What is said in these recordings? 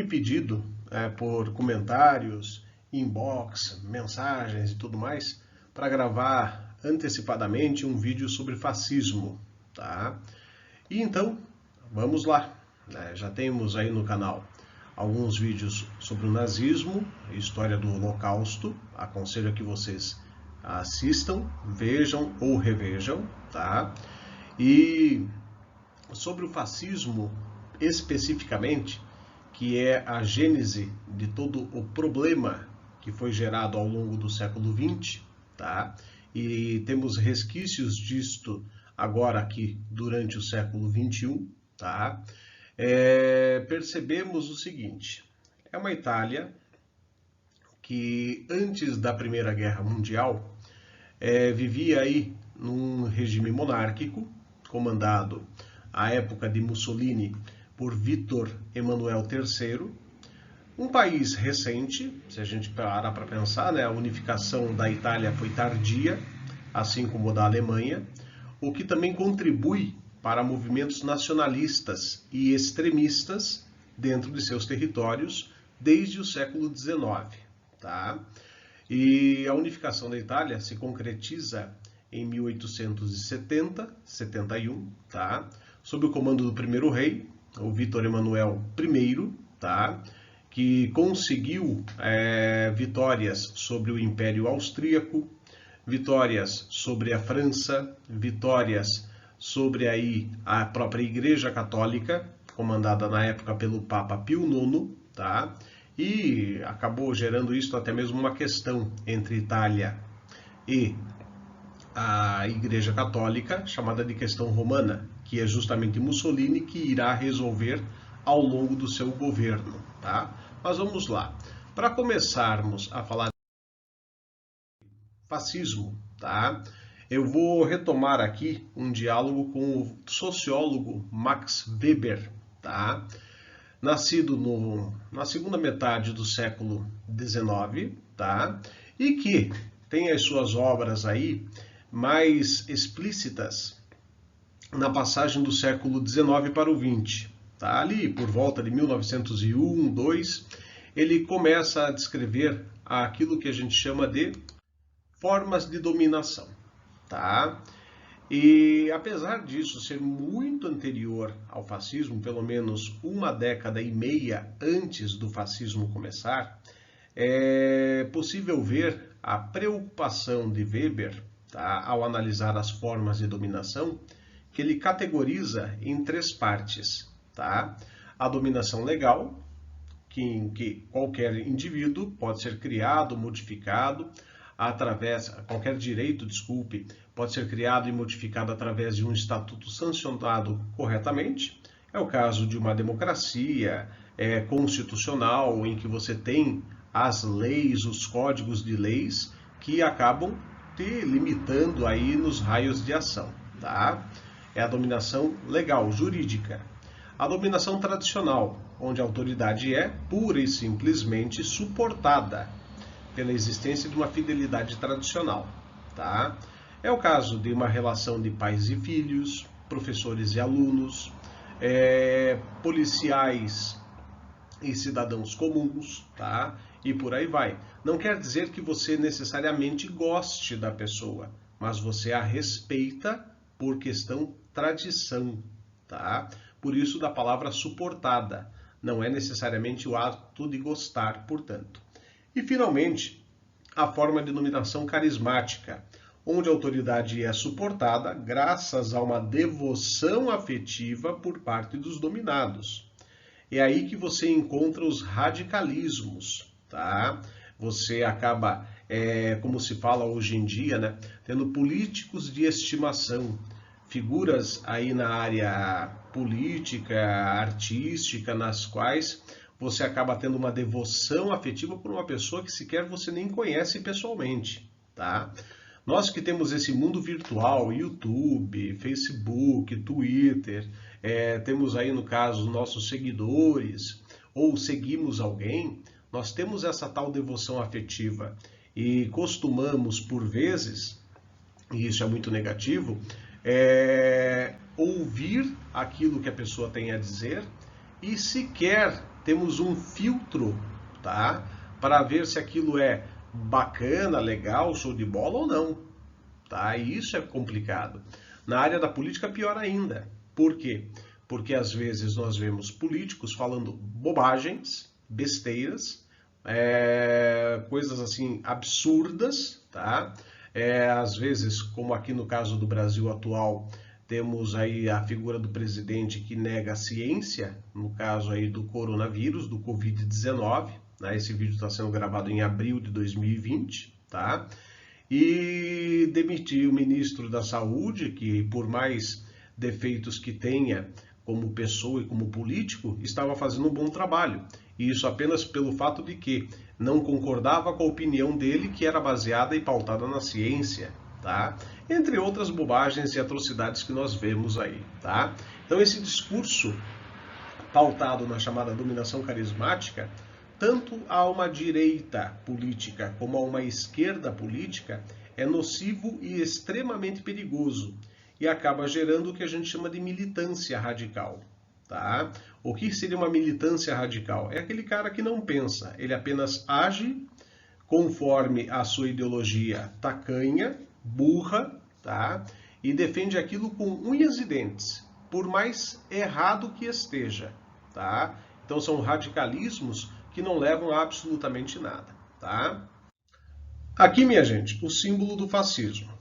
pedido por comentários, inbox, mensagens e tudo mais, para gravar antecipadamente um vídeo sobre fascismo, tá? E então, vamos lá, né? Já temos aí no canal alguns vídeos sobre o nazismo, história do Holocausto. Aconselho que vocês assistam, vejam ou revejam, tá? E sobre o fascismo especificamente, que é a gênese de todo o problema que foi gerado ao longo do século XX, tá? E temos resquícios disto agora aqui durante o século XXI, tá? Percebemos o seguinte: é uma Itália que antes da Primeira Guerra Mundial vivia aí num regime monárquico, comandado à época de Mussolini por Vítor Emanuel III, um país recente. Se a gente parar para pensar, né, a unificação da Itália foi tardia, assim como da Alemanha, o que também contribui para movimentos nacionalistas e extremistas dentro de seus territórios desde o século XIX, tá? E a unificação da Itália se concretiza em 1870-71, tá? Sob o comando do primeiro rei, o Vítor Emanuel I, tá? Que conseguiu vitórias sobre o Império Austríaco, vitórias sobre a França, vitórias sobre aí a própria Igreja Católica, comandada na época pelo Papa Pio IX, tá? E acabou gerando isso até mesmo uma questão entre Itália e a Igreja Católica, chamada de questão romana, que é justamente Mussolini que irá resolver ao longo do seu governo, tá? Mas vamos lá. Para começarmos a falar de fascismo, tá? Eu vou retomar aqui um diálogo com o sociólogo Max Weber, tá? Nascido na segunda metade do século XIX, tá? E que tem as suas obras aí mais explícitas na passagem do século XIX para o XX. Tá? Ali por volta de 1901, 2, ele começa a descrever aquilo que a gente chama de formas de dominação. Tá? E apesar disso ser muito anterior ao fascismo, pelo menos uma década e meia antes do fascismo começar, é possível ver a preocupação de Weber, tá, ao analisar as formas de dominação, que ele categoriza em três partes. Tá? A dominação legal, em que qualquer indivíduo pode ser criado, modificado, qualquer direito, pode ser criado e modificado através de um estatuto sancionado corretamente. É o caso de uma democracia constitucional, em que você tem as leis, os códigos de leis, que acabam te limitando aí nos raios de ação, tá? É a dominação legal, jurídica. A dominação tradicional, onde a autoridade é pura e simplesmente suportada pela existência de uma fidelidade tradicional, tá? É o caso de uma relação de pais e filhos, professores e alunos, policiais e cidadãos comuns, tá? E por aí vai. Não quer dizer que você necessariamente goste da pessoa, mas você a respeita por questão tradição, tá? Por isso da palavra suportada. Não é necessariamente o ato de gostar, portanto. E, finalmente, a forma de dominação carismática, onde a autoridade é suportada graças a uma devoção afetiva por parte dos dominados. É aí que você encontra os radicalismos, tá? Você acaba, como se fala hoje em dia, né, tendo políticos de estimação, figuras aí na área política, artística, nas quais você acaba tendo uma devoção afetiva por uma pessoa que sequer você nem conhece pessoalmente, tá? Nós que temos esse mundo virtual, YouTube, Facebook, Twitter, temos aí no caso os nossos seguidores, ou seguimos alguém, nós temos essa tal devoção afetiva e costumamos, por vezes, e isso é muito negativo, ouvir aquilo que a pessoa tem a dizer e sequer temos um filtro, tá? Para ver se aquilo é bacana, legal, show de bola ou não, tá? E isso é complicado. Na área da política, pior ainda. Por quê? Porque às vezes nós vemos políticos falando bobagens, besteiras, coisas assim absurdas, tá? Às vezes, como aqui no caso do Brasil atual, temos aí a figura do presidente que nega a ciência, no caso aí do coronavírus, do Covid-19, né? Esse vídeo está sendo gravado em abril de 2020, tá? E demitiu o ministro da Saúde, que por mais defeitos que tenha como pessoa e como político, estava fazendo um bom trabalho. E isso apenas pelo fato de que não concordava com a opinião dele, que era baseada e pautada na ciência, tá? Entre outras bobagens e atrocidades que nós vemos aí, tá? Então esse discurso pautado na chamada dominação carismática, tanto a uma direita política como a uma esquerda política, é nocivo e extremamente perigoso e acaba gerando o que a gente chama de militância radical, tá? O que seria uma militância radical? É aquele cara que não pensa, ele apenas age conforme a sua ideologia tacanha, burra, tá? E defende aquilo com unhas e dentes, por mais errado que esteja, tá? Então são radicalismos que não levam a absolutamente nada, tá? Aqui, minha gente, o símbolo do fascismo,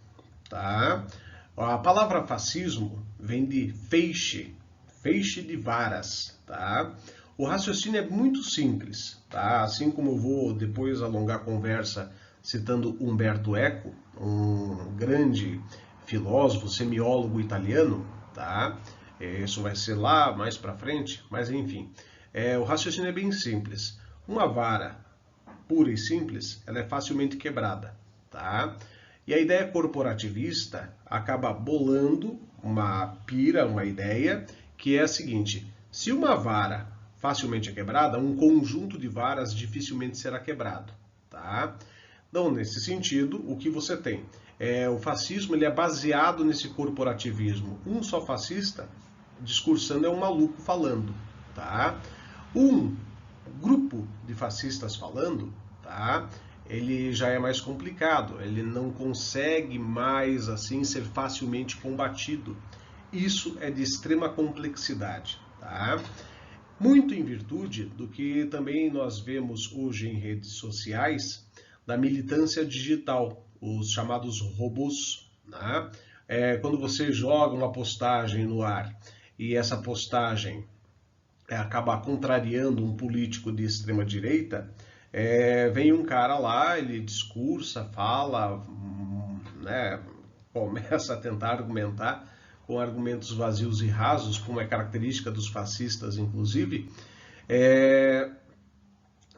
tá? A palavra fascismo vem de feixe, feixe de varas, tá? O raciocínio é muito simples, tá? Assim como eu vou depois alongar a conversa citando Umberto Eco, um grande filósofo, semiólogo italiano, tá? Isso vai ser lá mais para frente, mas enfim. O raciocínio é bem simples. Uma vara pura e simples, ela é facilmente quebrada, tá? E a ideia corporativista acaba bolando uma pira, uma ideia, que é a seguinte: se uma vara facilmente é quebrada, um conjunto de varas dificilmente será quebrado, tá? Então, nesse sentido, o que você tem? O fascismo ele é baseado nesse corporativismo. Um só fascista discursando é um maluco falando, tá? Um grupo de fascistas falando, tá? Ele já é mais complicado, ele não consegue mais assim ser facilmente combatido. Isso é de extrema complexidade, tá? Muito em virtude do que também nós vemos hoje em redes sociais, da militância digital, os chamados robôs, né? Quando você joga uma postagem no ar e essa postagem acaba contrariando um político de extrema direita, vem um cara lá, ele discursa, fala, né, começa a tentar argumentar com argumentos vazios e rasos, como é característica dos fascistas, inclusive,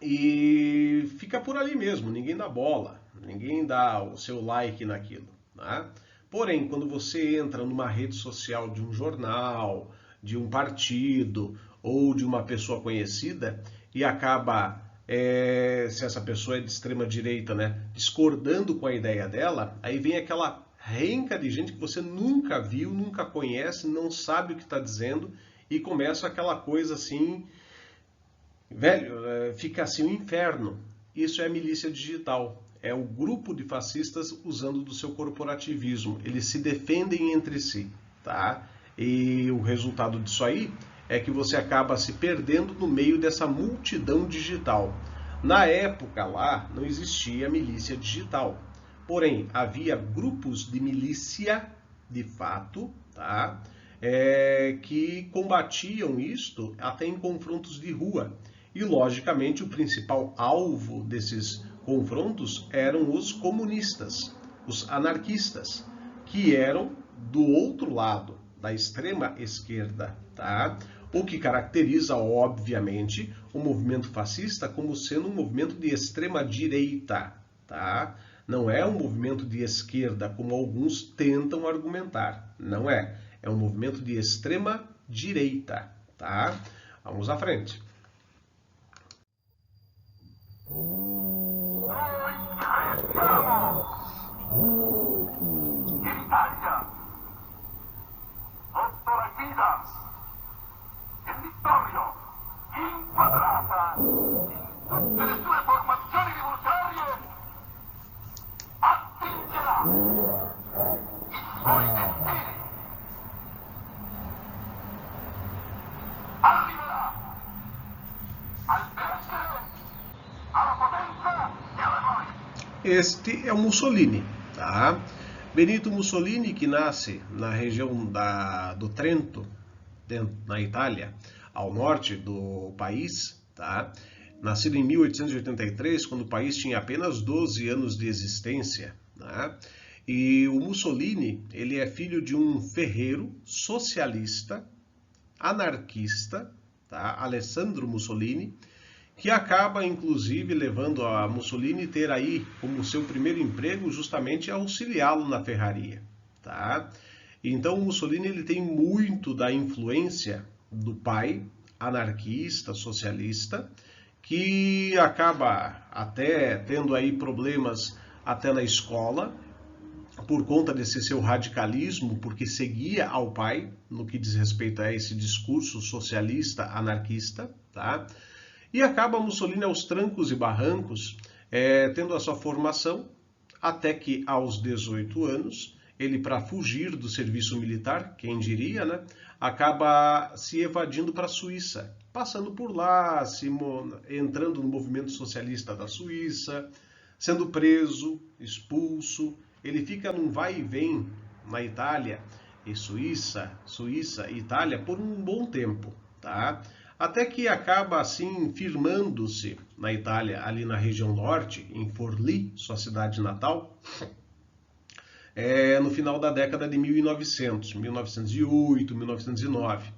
e fica por ali mesmo, ninguém dá bola, ninguém dá o seu like naquilo, né? Porém, quando você entra numa rede social de um jornal, de um partido ou de uma pessoa conhecida e acaba, se essa pessoa é de extrema direita, né, discordando com a ideia dela, aí vem aquela renca de gente que você nunca viu, nunca conhece, não sabe o que está dizendo e começa aquela coisa assim, velho, fica assim um inferno. Isso é milícia digital. É o grupo de fascistas usando do seu corporativismo. Eles se defendem entre si, tá? E o resultado disso aí é que você acaba se perdendo no meio dessa multidão digital. Na época lá, não existia milícia digital. Porém, havia grupos de milícia, de fato, tá? Que combatiam isto até em confrontos de rua. E, logicamente, o principal alvo desses confrontos eram os comunistas, os anarquistas, que eram do outro lado, da extrema esquerda, tá? O que caracteriza, obviamente, o movimento fascista como sendo um movimento de extrema direita, tá? Não é um movimento de esquerda, como alguns tentam argumentar. Não é. É um movimento de extrema direita, tá? Vamos à frente. Italia, Otto Rapidas, el Vittorio, inquadrato. Este é o Mussolini, tá? Benito Mussolini, que nasce na região do Trento, na Itália, ao norte do país, tá? Nascido em 1883, quando o país tinha apenas 12 anos de existência, né? E o Mussolini, ele é filho de um ferreiro socialista, anarquista, tá? Alessandro Mussolini, que acaba, inclusive, levando a Mussolini ter aí como seu primeiro emprego justamente auxiliá-lo na ferraria, tá? Então, o Mussolini ele tem muito da influência do pai, anarquista, socialista, que acaba até tendo aí problemas até na escola, por conta desse seu radicalismo, porque seguia ao pai no que diz respeito a esse discurso socialista, anarquista, tá? E acaba Mussolini aos trancos e barrancos, tendo a sua formação, até que aos 18 anos, ele, para fugir do serviço militar, quem diria, né, acaba se evadindo para a Suíça, passando por lá, entrando no movimento socialista da Suíça, sendo preso, expulso. Ele fica num vai e vem na Itália, e Suíça, Suíça e Itália por um bom tempo, tá? Até que acaba assim firmando-se na Itália, ali na região norte, em Forlì, sua cidade natal, no final da década de 1900, 1908, 1909,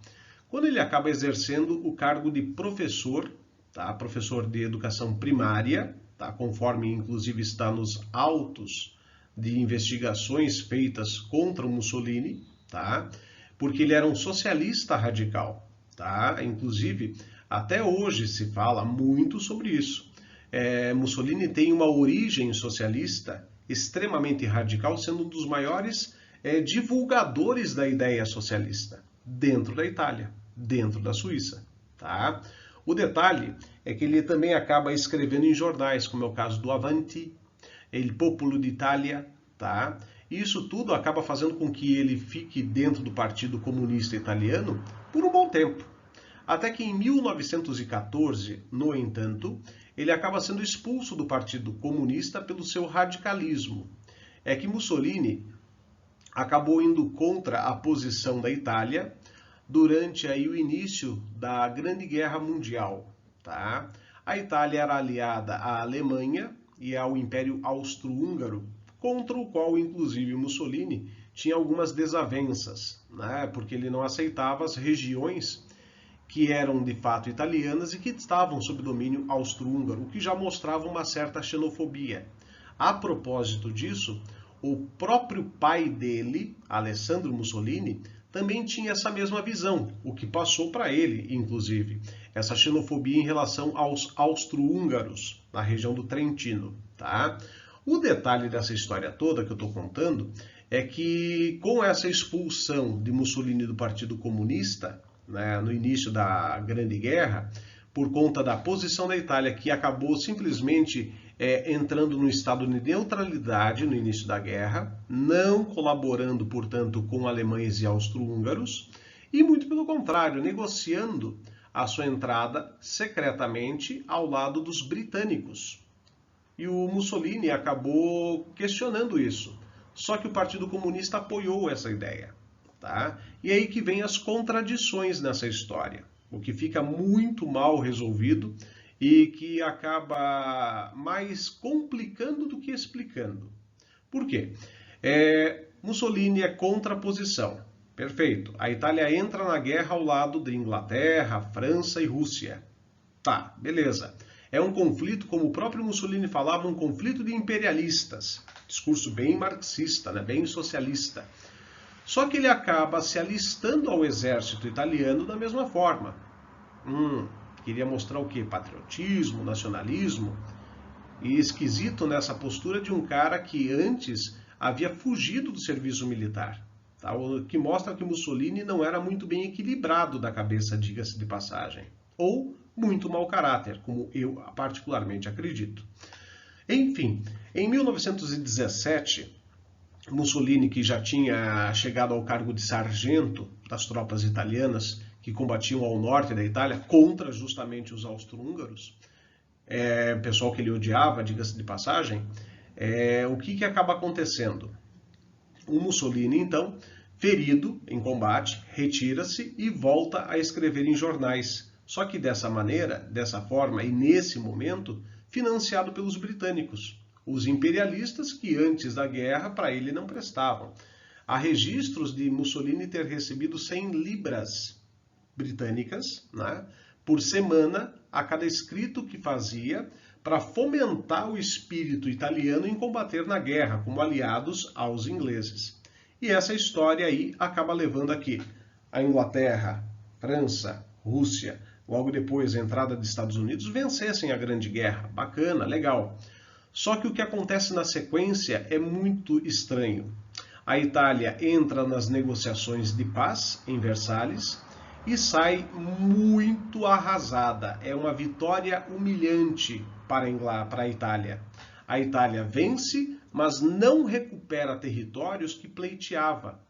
quando ele acaba exercendo o cargo de professor, tá? Professor de educação primária, tá? Conforme inclusive está nos autos de investigações feitas contra o Mussolini, tá? Porque ele era um socialista radical. Tá? Inclusive, até hoje se fala muito sobre isso. Mussolini tem uma origem socialista extremamente radical, sendo um dos maiores divulgadores da ideia socialista dentro da Itália, dentro da Suíça. Tá? O detalhe é que ele também acaba escrevendo em jornais, como é o caso do Avanti, Il Popolo d'Italia, tá? E isso tudo acaba fazendo com que ele fique dentro do Partido Comunista Italiano por um bom tempo. Até que em 1914, no entanto, ele acaba sendo expulso do Partido Comunista pelo seu radicalismo. É que Mussolini acabou indo contra a posição da Itália durante aí o início da Grande Guerra Mundial. Tá? A Itália era aliada à Alemanha e ao Império Austro-Húngaro, contra o qual, inclusive, Mussolini tinha algumas desavenças, né? Porque ele não aceitava as regiões que eram de fato italianas e que estavam sob domínio austro-húngaro, o que já mostrava uma certa xenofobia. A propósito disso, o próprio pai dele, Alessandro Mussolini, também tinha essa mesma visão, o que passou para ele, inclusive, essa xenofobia em relação aos austro-húngaros, na região do Trentino. Tá? O detalhe dessa história toda que eu estou contando é que, com essa expulsão de Mussolini do Partido Comunista, né, no início da Grande Guerra, por conta da posição da Itália, que acabou simplesmente entrando no estado de neutralidade no início da guerra, não colaborando, portanto, com alemães e austro-húngaros, e muito pelo contrário, negociando a sua entrada secretamente ao lado dos britânicos. E o Mussolini acabou questionando isso. Só que o Partido Comunista apoiou essa ideia. Tá? E aí que vem as contradições nessa história, o que fica muito mal resolvido e que acaba mais complicando do que explicando. Por quê? Mussolini é contra a posição. Perfeito. A Itália entra na guerra ao lado da Inglaterra, França e Rússia. Tá, beleza. É um conflito, como o próprio Mussolini falava, um conflito de imperialistas. Discurso bem marxista, né? Bem socialista. Só que ele acaba se alistando ao exército italiano da mesma forma. Queria mostrar o quê? Patriotismo, nacionalismo. E esquisito nessa postura de um cara que antes havia fugido do serviço militar. Tá? O que mostra que Mussolini não era muito bem equilibrado da cabeça, diga-se de passagem. Ou muito mau caráter, como eu particularmente acredito. Enfim, em 1917... Mussolini, que já tinha chegado ao cargo de sargento das tropas italianas que combatiam ao norte da Itália contra justamente os austro-húngaros, pessoal que ele odiava, diga-se de passagem, o que acaba acontecendo? O Mussolini, então, ferido em combate, retira-se e volta a escrever em jornais. Só que dessa maneira, dessa forma e nesse momento, financiado pelos britânicos, os imperialistas que antes da guerra para ele não prestavam. Há registros de Mussolini ter recebido 100 libras britânicas, né, por semana a cada escrito que fazia para fomentar o espírito italiano em combater na guerra como aliados aos ingleses. E essa história aí acaba levando aqui a Inglaterra, França, Rússia, logo depois a entrada dos Estados Unidos, vencessem a Grande Guerra. Bacana, legal. Só que o que acontece na sequência é muito estranho. A Itália entra nas negociações de paz em Versalhes e sai muito arrasada. É uma vitória humilhante para a Itália. A Itália vence, mas não recupera territórios que pleiteava,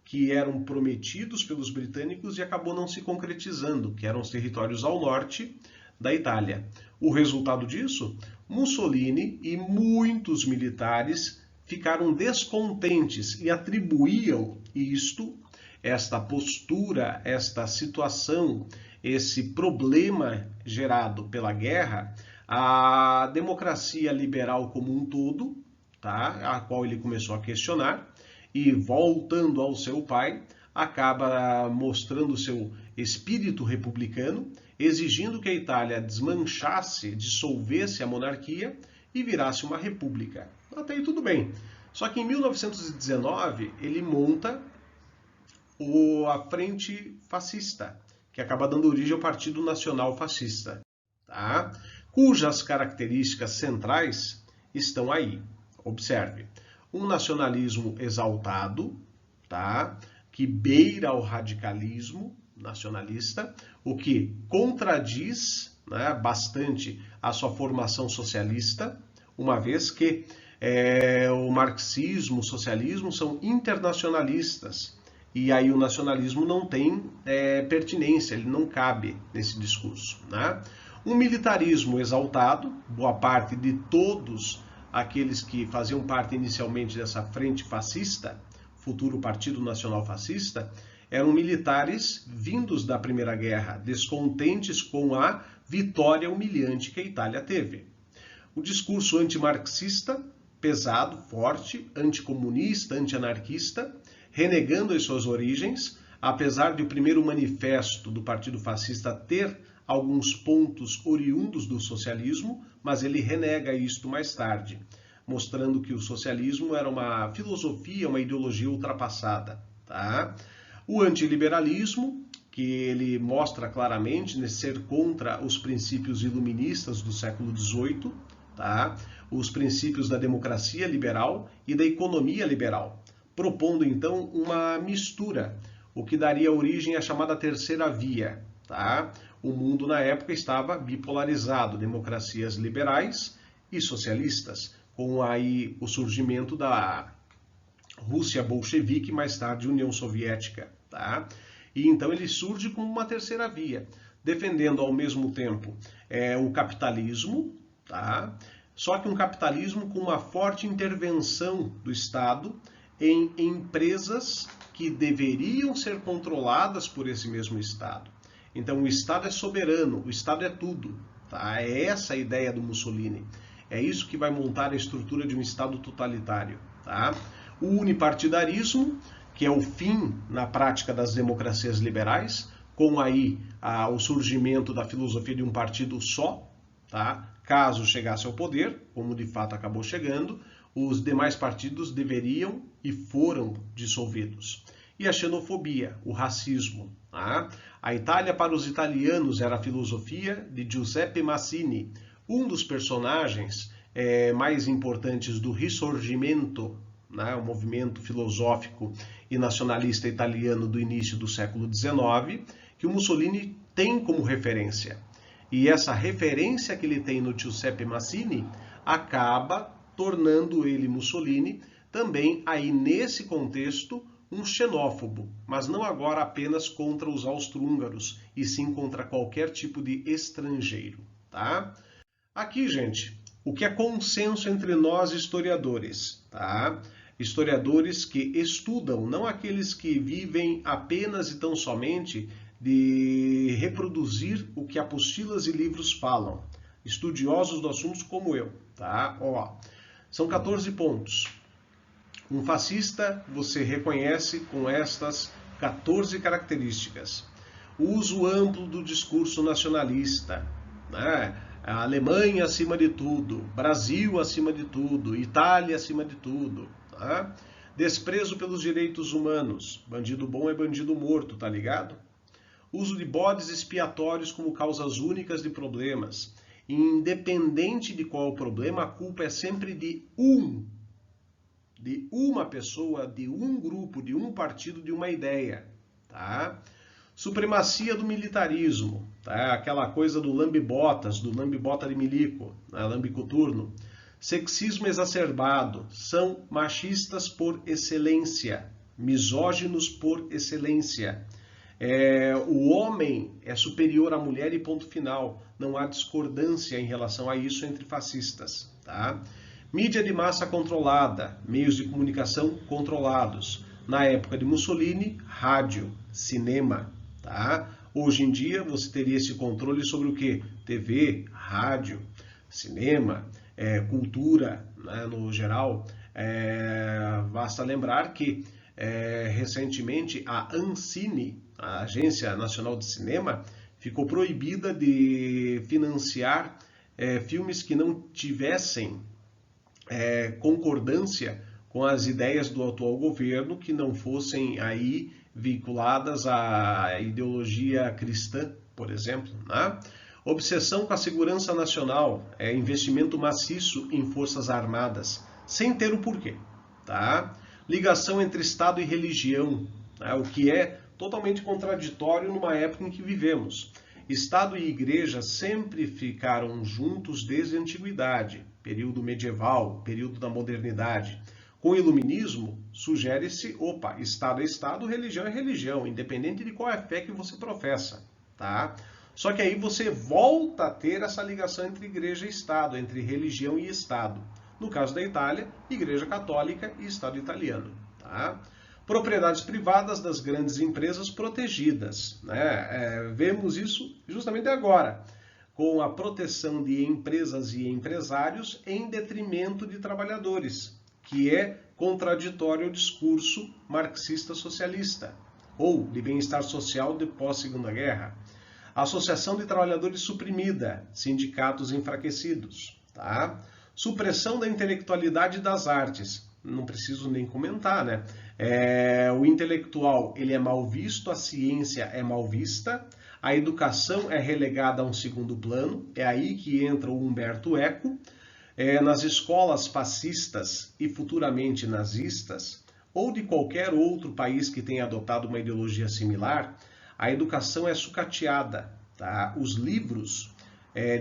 que eram prometidos pelos britânicos e acabou não se concretizando, que eram os territórios ao norte da Itália. O resultado disso? Mussolini e muitos militares ficaram descontentes e atribuíam esta postura, esta situação, esse problema gerado pela guerra, à democracia liberal como um todo, tá? A qual ele começou a questionar, e voltando ao seu pai, acaba mostrando seu espírito republicano, exigindo que a Itália desmanchasse, dissolvesse a monarquia e virasse uma república. Até aí tudo bem. Só que em 1919 ele monta a Frente Fascista, que acaba dando origem ao Partido Nacional Fascista, tá? Cujas características centrais estão aí. Observe, um nacionalismo exaltado, tá? Que beira ao radicalismo nacionalista, o que contradiz, né, bastante a sua formação socialista, uma vez que o marxismo, o socialismo são internacionalistas, e aí o nacionalismo não tem pertinência, ele não cabe nesse discurso, né? Um militarismo exaltado, boa parte de todos aqueles que faziam parte inicialmente dessa frente fascista, futuro Partido Nacional Fascista, eram militares vindos da Primeira Guerra, descontentes com a vitória humilhante que a Itália teve. O discurso antimarxista, pesado, forte, anticomunista, antianarquista, renegando as suas origens, apesar de o primeiro manifesto do Partido Fascista ter alguns pontos oriundos do socialismo, mas ele renega isto mais tarde, mostrando que o socialismo era uma filosofia, uma ideologia ultrapassada, tá? O antiliberalismo, que ele mostra claramente ser contra os princípios iluministas do século XVIII, tá? Os princípios da democracia liberal e da economia liberal, propondo então uma mistura, o que daria origem à chamada terceira via, tá? O mundo na época estava bipolarizado, democracias liberais e socialistas, com aí o surgimento da Rússia bolchevique, mais tarde União Soviética, tá? E então ele surge como uma terceira via, defendendo ao mesmo tempo o capitalismo, tá? Só que um capitalismo com uma forte intervenção do Estado em empresas que deveriam ser controladas por esse mesmo Estado. Então o Estado é soberano, o Estado é tudo, tá? É essa a ideia do Mussolini. É isso que vai montar a estrutura de um Estado totalitário, tá? O unipartidarismo, que é o fim na prática das democracias liberais, com aí o surgimento da filosofia de um partido só, tá? Caso chegasse ao poder, como de fato acabou chegando, os demais partidos deveriam e foram dissolvidos. E a xenofobia, o racismo, tá? A Itália para os italianos era a filosofia de Giuseppe Mazzini, um dos personagens mais importantes do Risorgimento, né, o movimento filosófico e nacionalista italiano do início do século XIX, que o Mussolini tem como referência. E essa referência que ele tem no Giuseppe Mazzini acaba tornando ele, Mussolini, também aí nesse contexto um xenófobo, mas não agora apenas contra os austro-húngaros, e sim contra qualquer tipo de estrangeiro, tá? Aqui, gente, O que é consenso entre nós historiadores, tá? Historiadores que estudam, não aqueles que vivem apenas e tão somente de reproduzir o que apostilas e livros falam. Estudiosos do assunto como eu, tá? Ó, são 14 pontos. Um fascista você reconhece com estas 14 características. O uso amplo do discurso nacionalista, né? A Alemanha acima de tudo, Brasil acima de tudo, Itália acima de tudo. Tá? Desprezo pelos direitos humanos. Bandido bom é bandido morto, tá ligado? Uso de bodes expiatórios como causas únicas de problemas. Independente de qual o problema, a culpa é sempre de uma pessoa, de um grupo, de um partido, de uma ideia. Tá? Supremacia do militarismo, tá? Aquela coisa do lambe-botas, do lambe-bota de milico, né? Lambe-coturno. Sexismo exacerbado, são machistas por excelência, misóginos por excelência. O homem é superior à mulher e ponto final. Não há discordância em relação a isso entre fascistas. Tá? Mídia de massa controlada, meios de comunicação controlados. Na época de Mussolini, rádio, cinema. Tá? Hoje em dia você teria esse controle sobre o que? TV, rádio, cinema, cultura, né, no geral. Basta lembrar que recentemente a Ancine, a Agência Nacional de Cinema, ficou proibida de financiar filmes que não tivessem concordância com as ideias do atual governo, que não fossem aí vinculadas à ideologia cristã, por exemplo. Né? Obsessão com a segurança nacional, investimento maciço em forças armadas, sem ter o porquê. Tá? Ligação entre Estado e religião, né? O que é totalmente contraditório numa época em que vivemos. Estado e igreja sempre ficaram juntos desde a antiguidade, período medieval, período da modernidade. Com o iluminismo, sugere-se, Estado é Estado, religião é religião, independente de qual é a fé que você professa. Tá? Só que aí você volta a ter essa ligação entre igreja e Estado, entre religião e Estado. No caso da Itália, Igreja Católica e Estado italiano. Tá? Propriedades privadas das grandes empresas protegidas. Né? Vemos isso justamente agora, com a proteção de empresas e empresários em detrimento de trabalhadores, que é contraditório ao discurso marxista-socialista, ou de bem-estar social de pós-Segunda Guerra. Associação de trabalhadores suprimida, sindicatos enfraquecidos. Tá? Supressão da intelectualidade e das artes. Não preciso nem comentar, né? O intelectual ele é mal visto, a ciência é mal vista, a educação é relegada a um segundo plano, é aí que entra o Humberto Eco. Nas escolas fascistas e futuramente nazistas, ou de qualquer outro país que tenha adotado uma ideologia similar, a educação é sucateada. Tá? Os livros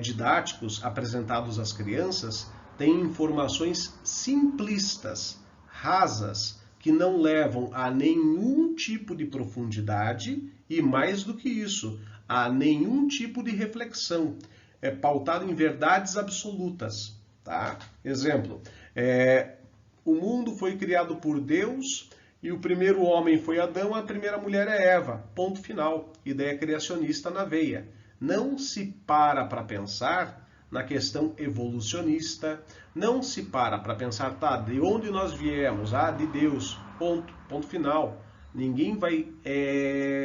didáticos apresentados às crianças têm informações simplistas, rasas, que não levam a nenhum tipo de profundidade e, mais do que isso, a nenhum tipo de reflexão. É pautado em verdades absolutas. Tá? Exemplo, o mundo foi criado por Deus e o primeiro homem foi Adão, a primeira mulher é Eva. Ponto final. Ideia criacionista na veia. Não se para pensar na questão evolucionista, não se para pensar, tá, de onde nós viemos? De Deus. Ponto final. Ninguém vai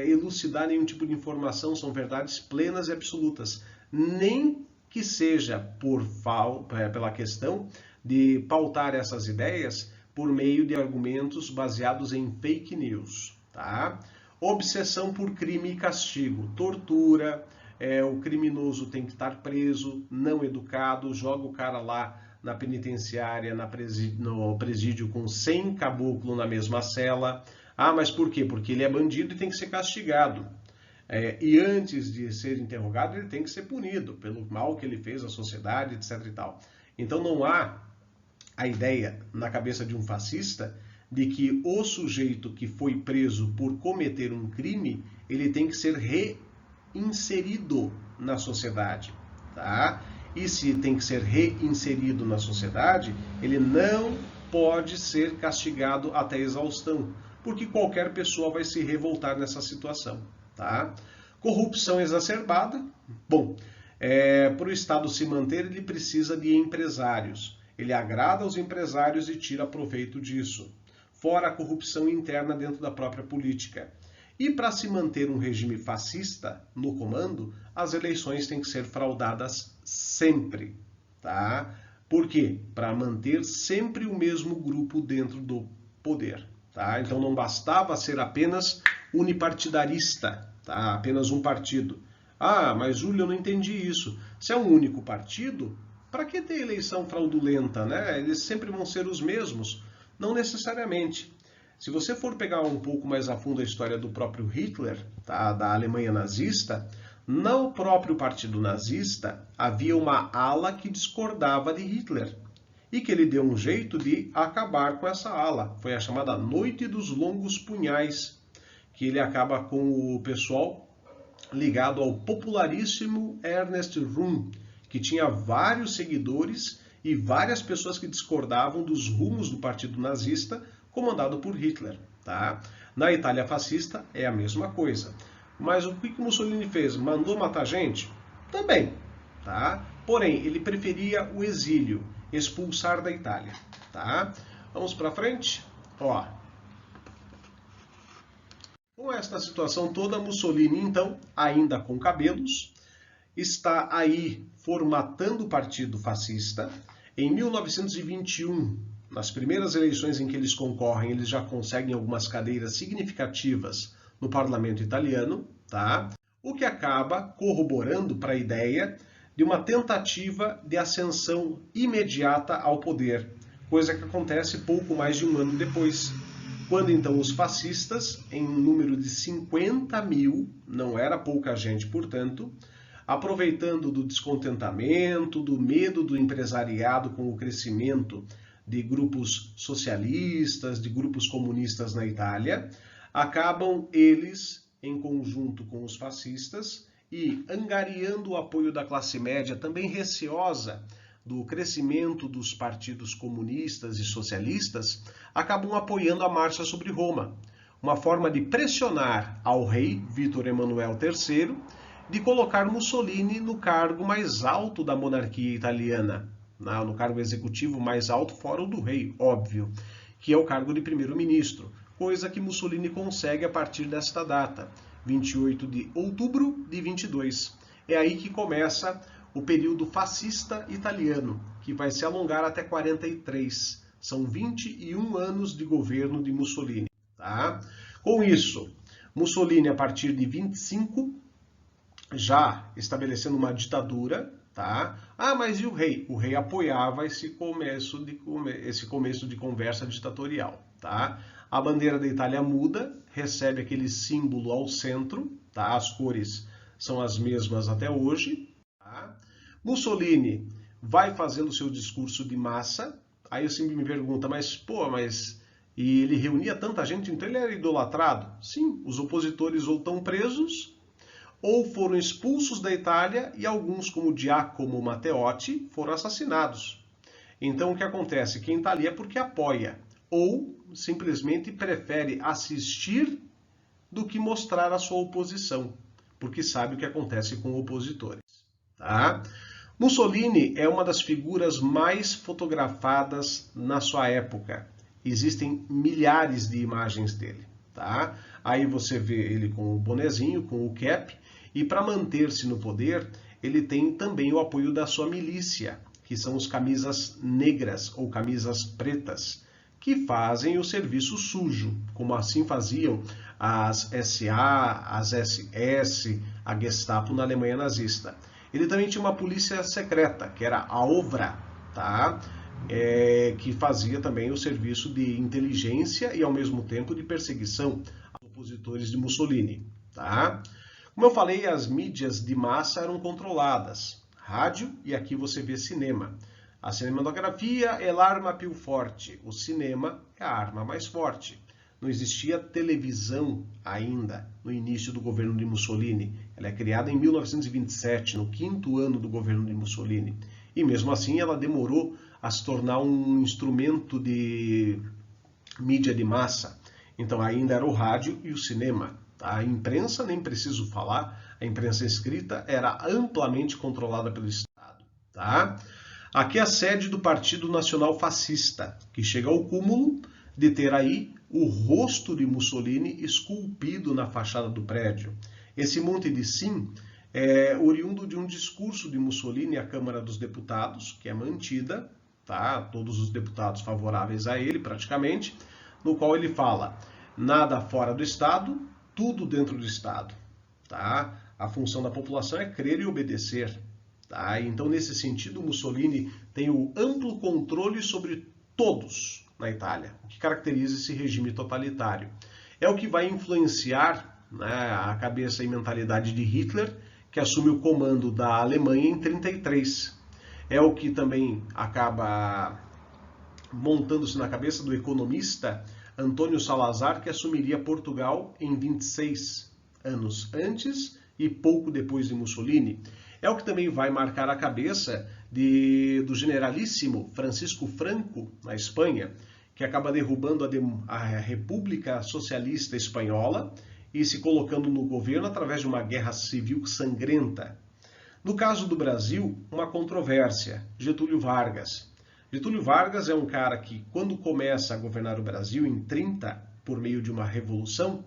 elucidar nenhum tipo de informação, são verdades plenas e absolutas. Nem que seja pela questão de pautar essas ideias por meio de argumentos baseados em fake news. Tá? Obsessão por crime e castigo, tortura, o criminoso tem que estar preso, não educado, joga o cara lá na penitenciária, no presídio com 100 caboclos na mesma cela. Mas por quê? Porque ele é bandido e tem que ser castigado. E antes de ser interrogado, ele tem que ser punido pelo mal que ele fez à sociedade, etc. e tal. Então não há a ideia na cabeça de um fascista de que o sujeito que foi preso por cometer um crime, ele tem que ser reinserido na sociedade. Tá? e se tem que ser reinserido na sociedade, ele não pode ser castigado até exaustão, porque qualquer pessoa vai se revoltar nessa situação. Tá? Corrupção exacerbada. Bom, para o Estado se manter, ele precisa de empresários. Ele agrada aos empresários e tira proveito disso. Fora a corrupção interna dentro da própria política. E para se manter um regime fascista no comando, as eleições têm que ser fraudadas sempre. Tá? Por quê? Para manter sempre o mesmo grupo dentro do poder. Tá? Então não bastava ser apenas unipartidarista, tá? Apenas um partido. Ah, mas Júlio, eu não entendi isso. Se é um único partido, para que ter eleição fraudulenta, né? Eles sempre vão ser os mesmos. Não necessariamente. Se você for pegar um pouco mais a fundo a história do próprio Hitler, tá? Da Alemanha nazista, no próprio partido nazista havia uma ala que discordava de Hitler e que ele deu um jeito de acabar com essa ala. Foi a chamada Noite dos Longos Punhais, que ele acaba com o pessoal ligado ao popularíssimo Ernest Röhm, que tinha vários seguidores e várias pessoas que discordavam dos rumos do partido nazista comandado por Hitler. Tá? Na Itália fascista é a mesma coisa. Mas o que Mussolini fez? Mandou matar gente? Também. Tá? Porém, ele preferia o exílio, expulsar da Itália. Tá? Vamos para frente? Ó. Com esta situação toda, Mussolini, então, ainda com cabelos, está aí formatando o partido fascista. Em 1921, nas primeiras eleições em que eles concorrem, eles já conseguem algumas cadeiras significativas no parlamento italiano, tá? O que acaba corroborando para a ideia de uma tentativa de ascensão imediata ao poder, coisa que acontece pouco mais de um ano depois, quando então os fascistas, em um número de 50 mil, não era pouca gente, portanto, aproveitando do descontentamento, do medo do empresariado com o crescimento de grupos socialistas, de grupos comunistas na Itália, acabam eles, em conjunto com os fascistas, e angariando o apoio da classe média, também receosa do crescimento dos partidos comunistas e socialistas, acabam apoiando a marcha sobre Roma, uma forma de pressionar ao rei Vítor Emanuel III de colocar Mussolini no cargo mais alto da monarquia italiana, no cargo executivo mais alto fora o do rei, óbvio, que é o cargo de primeiro-ministro, coisa que Mussolini consegue a partir desta data, 28 de outubro de 22. É aí que começa o período fascista italiano, que vai se alongar até 43. São 21 anos de governo de Mussolini. Tá? Com isso, Mussolini, a partir de 25, já estabelecendo uma ditadura. Tá? Ah, mas e o rei? O rei apoiava esse começo de conversa ditatorial. Tá? A bandeira da Itália muda, recebe aquele símbolo ao centro, tá? As cores são as mesmas até hoje. Tá? Mussolini vai fazendo o seu discurso de massa. Aí eu sempre me pergunto, e ele reunia tanta gente, então ele era idolatrado? Sim, os opositores ou estão presos, ou foram expulsos da Itália e alguns, como Giacomo Matteotti, foram assassinados. Então o que acontece? Quem está ali é porque apoia, ou simplesmente prefere assistir do que mostrar a sua oposição, porque sabe o que acontece com opositores. Tá? Mussolini é uma das figuras mais fotografadas na sua época. Existem milhares de imagens dele. Tá? Aí você vê ele com o bonezinho, com o cap, e para manter-se no poder, ele tem também o apoio da sua milícia, que são os camisas negras ou camisas pretas, que fazem o serviço sujo, como assim faziam as SA, as SS, a Gestapo na Alemanha nazista. Ele também tinha uma polícia secreta, que era a OVRA, tá? Que fazia também o serviço de inteligência e, ao mesmo tempo, de perseguição aos opositores de Mussolini. Tá? Como eu falei, as mídias de massa eram controladas. Rádio, e aqui você vê cinema. A cinematografia é a arma più forte. O cinema é a arma mais forte. não existia televisão ainda no início do governo de Mussolini. Ela é criada em 1927, no 5º ano do governo de Mussolini. E mesmo assim ela demorou a se tornar um instrumento de mídia de massa. Então ainda era o rádio e o cinema. A imprensa, nem preciso falar, a imprensa escrita era amplamente controlada pelo Estado. Tá? Aqui é a sede do Partido Nacional Fascista, que chega ao cúmulo de ter aí o rosto de Mussolini esculpido na fachada do prédio. Esse monte de sim é oriundo de um discurso de Mussolini à Câmara dos Deputados, que é mantida, tá? Todos os deputados favoráveis a ele praticamente, no qual ele fala: nada fora do Estado, tudo dentro do Estado. Tá? A função da população é crer e obedecer. Tá? Então, nesse sentido, Mussolini tem o amplo controle sobre todos na Itália, o que caracteriza esse regime totalitário. É o que vai influenciar, né, a cabeça e mentalidade de Hitler, que assume o comando da Alemanha em 1933. É o que também acaba montando-se na cabeça do economista Antônio Salazar, que assumiria Portugal em 26 anos antes e pouco depois de Mussolini. É o que também vai marcar a cabeça do generalíssimo Francisco Franco, na Espanha, que acaba derrubando a República Socialista Espanhola e se colocando no governo através de uma guerra civil sangrenta. No caso do Brasil, uma controvérsia: Getúlio Vargas. Getúlio Vargas é um cara que, quando começa a governar o Brasil, em 30, por meio de uma revolução,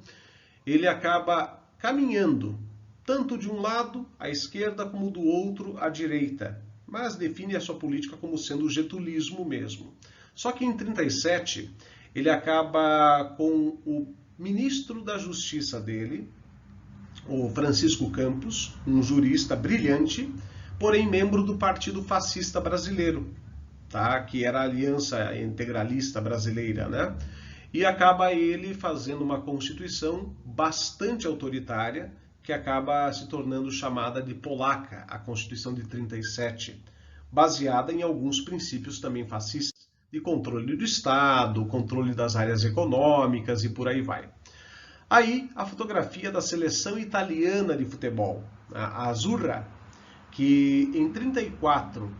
ele acaba caminhando tanto de um lado, à esquerda, como do outro, à direita, mas define a sua política como sendo o getulismo mesmo. Só que em 37, ele acaba com o ministro da Justiça dele, o Francisco Campos, um jurista brilhante, porém membro do Partido Fascista Brasileiro, tá? Que era a Aliança Integralista Brasileira, né? E acaba ele fazendo uma constituição bastante autoritária, que acaba se tornando chamada de Polaca, a Constituição de 37, baseada em alguns princípios também fascistas, de controle do Estado, controle das áreas econômicas e por aí vai. Aí, a fotografia da seleção italiana de futebol, a Azzurra, que em 34,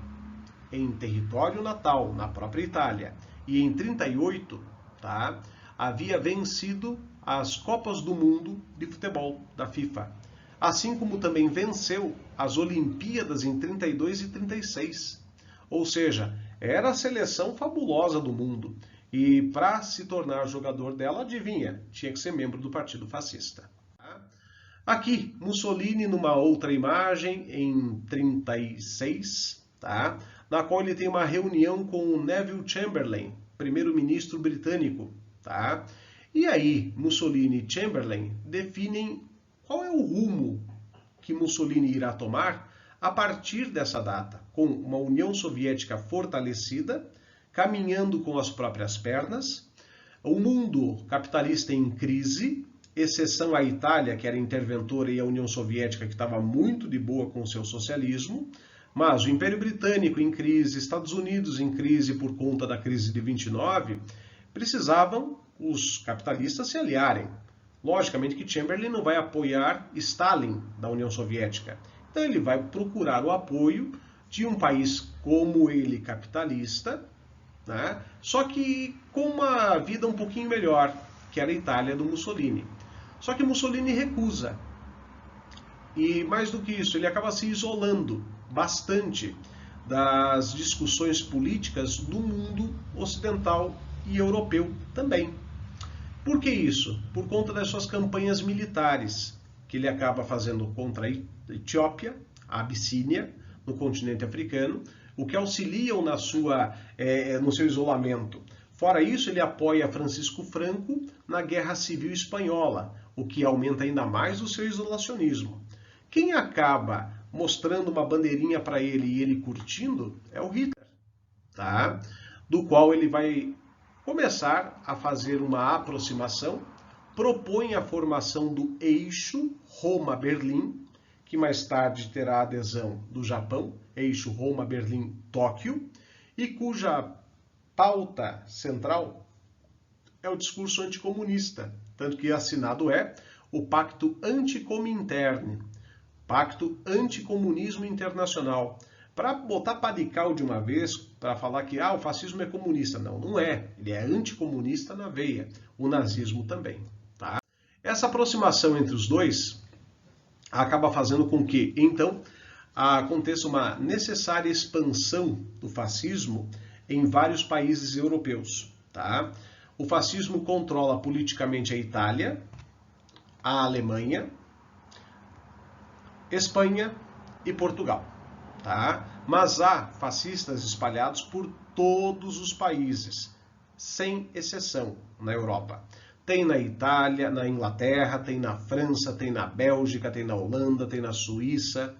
em território natal, na própria Itália, e em 38, tá, havia vencido as Copas do Mundo de futebol da FIFA, assim como também venceu as Olimpíadas em 32 e 36. Ou seja, era a seleção fabulosa do mundo. E para se tornar jogador dela, adivinha, tinha que ser membro do Partido Fascista. Aqui, Mussolini numa outra imagem, em 36, tá? Na qual ele tem uma reunião com o Neville Chamberlain, primeiro-ministro britânico. Tá? E aí, Mussolini e Chamberlain definem qual é o rumo que Mussolini irá tomar a partir dessa data, com uma União Soviética fortalecida, caminhando com as próprias pernas, o mundo capitalista em crise, exceção a Itália, que era interventora, e a União Soviética, que estava muito de boa com o seu socialismo, mas o Império Britânico em crise, Estados Unidos em crise por conta da crise de 29, precisavam os capitalistas se aliarem. Logicamente que Chamberlain não vai apoiar Stalin da União Soviética. Então ele vai procurar o apoio de um país como ele, capitalista, né? Só que com uma vida um pouquinho melhor, que era a Itália do Mussolini. Só que Mussolini recusa. E mais do que isso, ele acaba se isolando bastante das discussões políticas do mundo ocidental e europeu também. Por que isso? Por conta das suas campanhas militares, que ele acaba fazendo contra a Etiópia, a Abissínia, no continente africano, o que auxiliam no seu isolamento. Fora isso, ele apoia Francisco Franco na Guerra Civil Espanhola, o que aumenta ainda mais o seu isolacionismo. Quem acaba mostrando uma bandeirinha para ele e ele curtindo é o Hitler, tá? Do qual ele vai começar a fazer uma aproximação, propõe a formação do eixo Roma-Berlim, que mais tarde terá a adesão do Japão, eixo Roma-Berlim-Tóquio, e cuja pauta central é o discurso anticomunista, tanto que assinado é o Pacto Anticomintern, Pacto Anticomunismo Internacional. Para botar padical de uma vez, para falar que o fascismo é comunista. Não, não é. Ele é anticomunista na veia. O nazismo também. Tá? Essa aproximação entre os dois acaba fazendo com que, então, aconteça uma necessária expansão do fascismo em vários países europeus. Tá? O fascismo controla politicamente a Itália, a Alemanha, Espanha e Portugal. Tá? Mas há fascistas espalhados por todos os países, sem exceção, na Europa. Tem na Itália, na Inglaterra, tem na França, tem na Bélgica, tem na Holanda, tem na Suíça,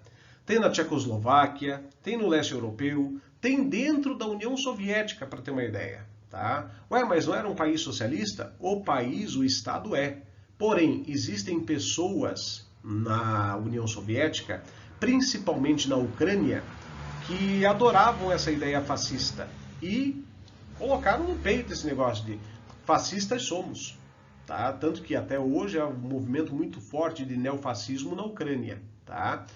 tem na Tchecoslováquia, tem no leste europeu, tem dentro da União Soviética, para ter uma ideia. Tá? Ué, mas não era um país socialista? O país, o Estado é. Porém, existem pessoas na União Soviética, principalmente na Ucrânia, que adoravam essa ideia fascista e colocaram no peito esse negócio de fascistas somos. Tá? Tanto que até hoje é um movimento muito forte de neofascismo na Ucrânia. Tá?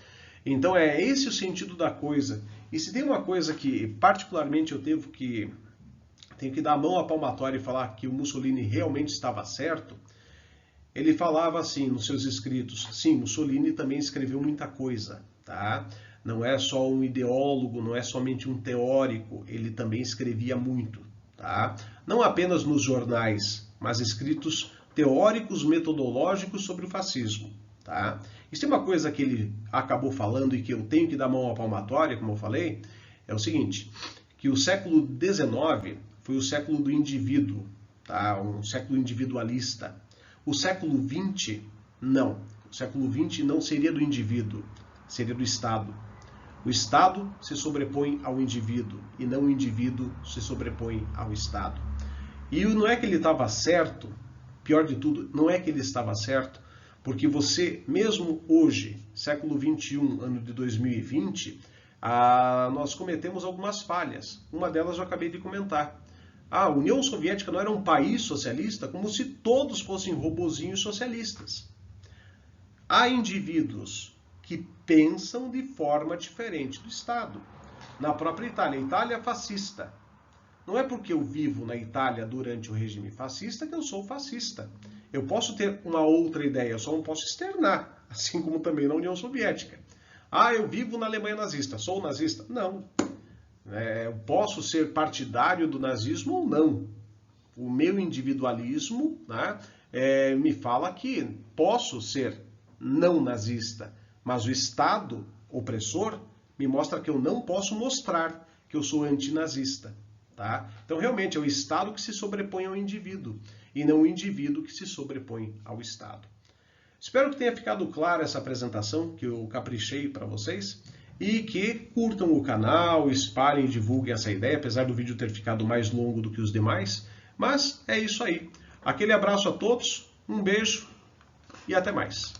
Então é esse o sentido da coisa. E se tem uma coisa que particularmente eu tenho que dar a mão à palmatória e falar que o Mussolini realmente estava certo, ele falava assim nos seus escritos, sim, Mussolini também escreveu muita coisa, tá? Não é só um ideólogo, não é somente um teórico, ele também escrevia muito, tá? Não apenas nos jornais, mas escritos teóricos, metodológicos sobre o fascismo, tá? E se uma coisa que ele acabou falando e que eu tenho que dar a mão à palmatória, como eu falei, é o seguinte, que o século XIX foi o século do indivíduo, tá? Um século individualista. O século XX, não. O século XX não seria do indivíduo, seria do Estado. O Estado se sobrepõe ao indivíduo e não o indivíduo se sobrepõe ao Estado. E não é que ele estava certo, pior de tudo, não é que ele estava certo, porque você, mesmo hoje, século XXI, ano de 2020, nós cometemos algumas falhas. Uma delas eu acabei de comentar. A União Soviética não era um país socialista, como se todos fossem robozinhos socialistas. Há indivíduos que pensam de forma diferente do Estado. Na própria Itália, a Itália é fascista. Não é porque eu vivo na Itália durante o regime fascista que eu sou fascista. Eu posso ter uma outra ideia, eu só não posso externar, assim como também na União Soviética. Eu vivo na Alemanha nazista, sou nazista? Não. Eu posso ser partidário do nazismo ou não. O meu individualismo, né, me fala que posso ser não nazista, mas o Estado opressor me mostra que eu não posso mostrar que eu sou antinazista. Tá? Então, realmente, é o Estado que se sobrepõe ao indivíduo e não o indivíduo que se sobrepõe ao Estado. Espero que tenha ficado clara essa apresentação que eu caprichei para vocês. E que curtam o canal, espalhem e divulguem essa ideia, apesar do vídeo ter ficado mais longo do que os demais. Mas é isso aí. Aquele abraço a todos, um beijo e até mais.